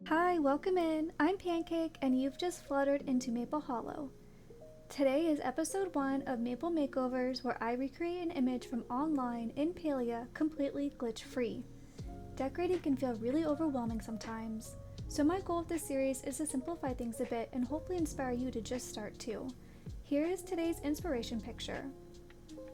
Hi, welcome in. I'm Pancake and you've just fluttered into Maple Hollow. Today is episode 1 of Maple Makeovers, where I recreate an image from online in Palia completely glitch free. Decorating can feel really overwhelming sometimes, so my goal of this series is to simplify things a bit and hopefully inspire you to just start too. Here is today's inspiration picture.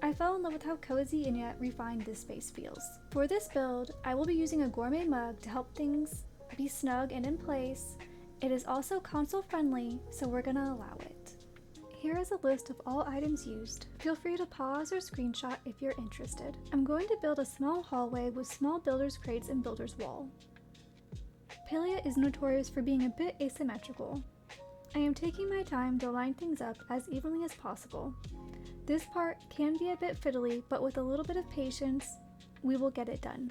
I fell in love with how cozy and yet refined this space feels. For this build, I will be using a gourmet mug to help things be snug and in place. It is also console friendly, so we're gonna allow it. Here is a list of all items used. Feel free to pause or screenshot if you're interested. I'm going to build a small hallway with small builder's crates and builder's wall. Palia is notorious for being a bit asymmetrical. I am taking my time to line things up as evenly as possible. This part can be a bit fiddly, but with a little bit of patience, we will get it done.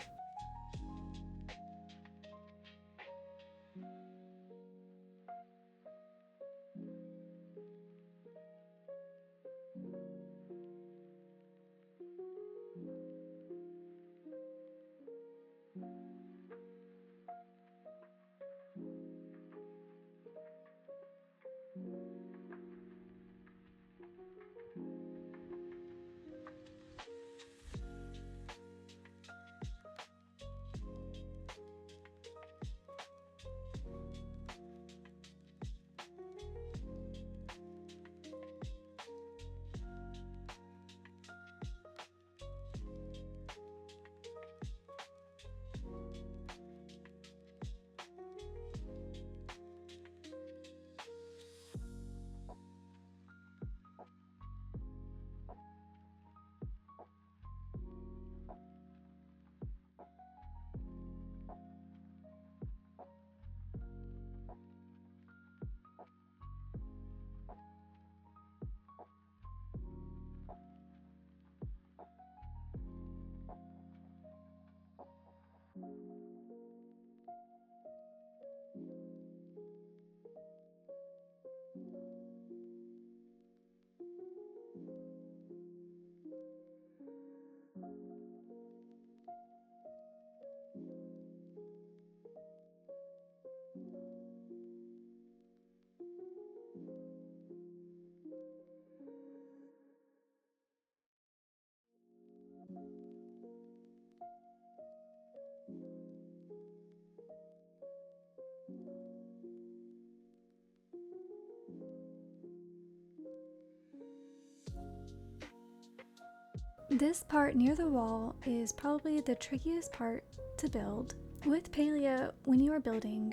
This part near the wall is probably the trickiest part to build. With Palia, when you are building,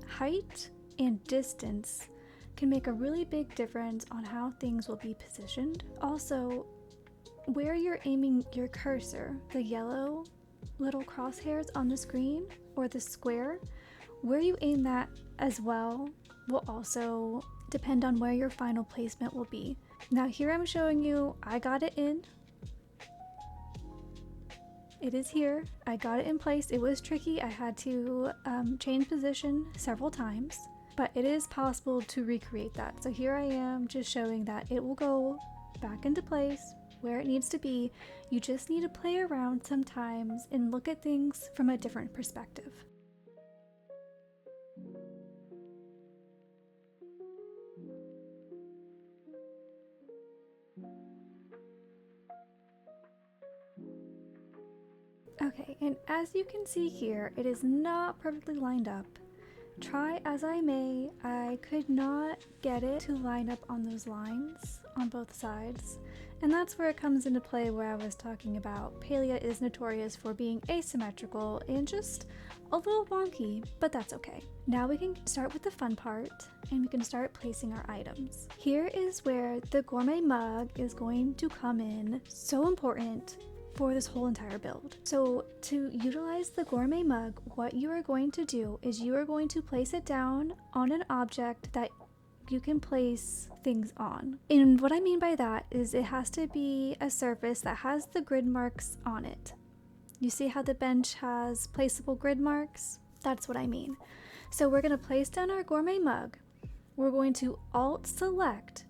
height and distance can make a really big difference on how things will be positioned. Also, where you're aiming your cursor, the yellow little crosshairs on the screen or the square, where you aim that as well will also depend on where your final placement will be. Now here I'm showing you, I got it in. It is here. I got it in place. It was tricky. I had to change position several times, but it is possible to recreate that. So here I am just showing that it will go back into place where it needs to be. You just need to play around sometimes and look at things from a different perspective. Okay, and as you can see here, it is not perfectly lined up. Try as I may, I could not get it to line up on those lines on both sides. And that's where it comes into play where I was talking about. Palia is notorious for being asymmetrical and just a little wonky, but that's okay. Now we can start with the fun part and we can start placing our items. Here is where the gourmet mug is going to come in. So important for this whole entire build. So to utilize the gourmet mug, what you are going to do is you are going to place it down on an object that you can place things on. And what I mean by that is it has to be a surface that has the grid marks on it. You see how the bench has placeable grid marks? That's what I mean. So we're going to place down our gourmet mug. We're going to Alt select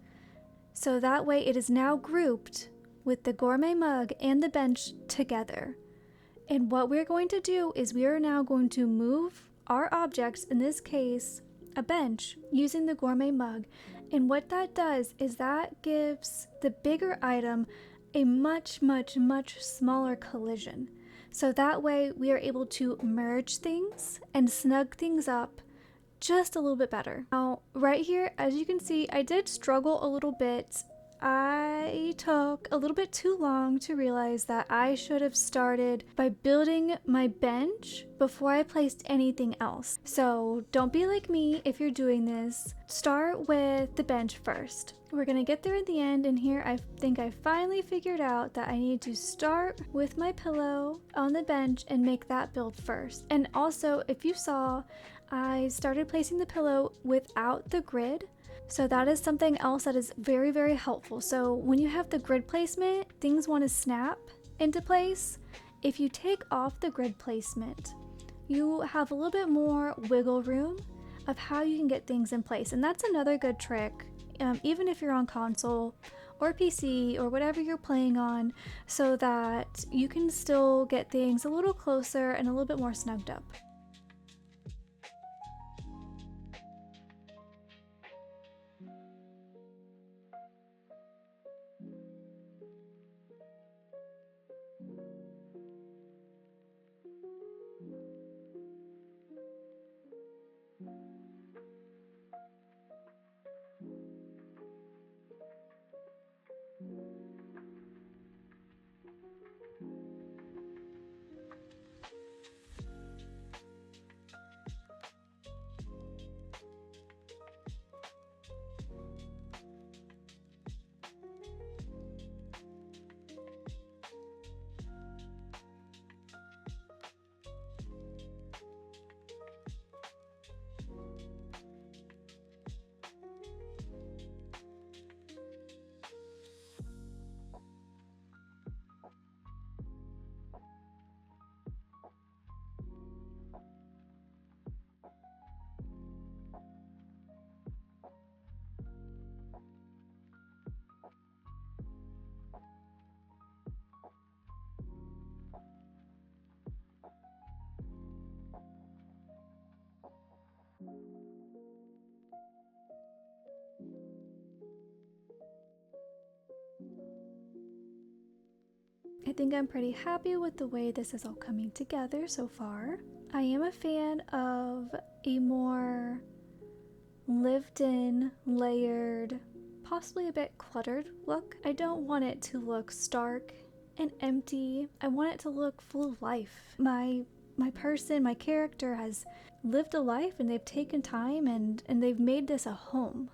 so that way it is now grouped with the gourmet mug and the bench together. And what we're going to do is we are now going to move our objects, in this case, a bench, using the gourmet mug. And what that does is that gives the bigger item a much, much, much smaller collision. So that way we are able to merge things and snug things up just a little bit better. Now, right here, as you can see, I did struggle a little bit. I took a little bit too long to realize that I should have started by building my bench before I placed anything else. So don't be like me if you're doing this. Start with the bench first. We're gonna get there in the end, and here I think I finally figured out that I need to start with my pillow on the bench and make that build first. And also, if you saw, I started placing the pillow without the grid. So that is something else that is very, very helpful. So when you have the grid placement, things want to snap into place. If you take off the grid placement, you have a little bit more wiggle room of how you can get things in place. And that's another good trick, even if you're on console or PC or whatever you're playing on, so that you can still get things a little closer and a little bit more snugged up. I think I'm pretty happy with the way this is all coming together so far. I am a fan of a more lived-in, layered, possibly a bit cluttered look. I don't want it to look stark and empty. I want it to look full of life. My person, my character has lived a life, and they've taken time and they've made this a home.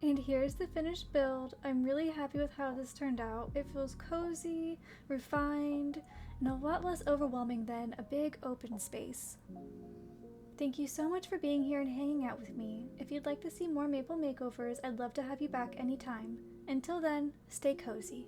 And here's the finished build. I'm really happy with how this turned out. It feels cozy, refined, and a lot less overwhelming than a big open space. Thank you so much for being here and hanging out with me. If you'd like to see more Maple Makeovers, I'd love to have you back anytime. Until then, stay cozy.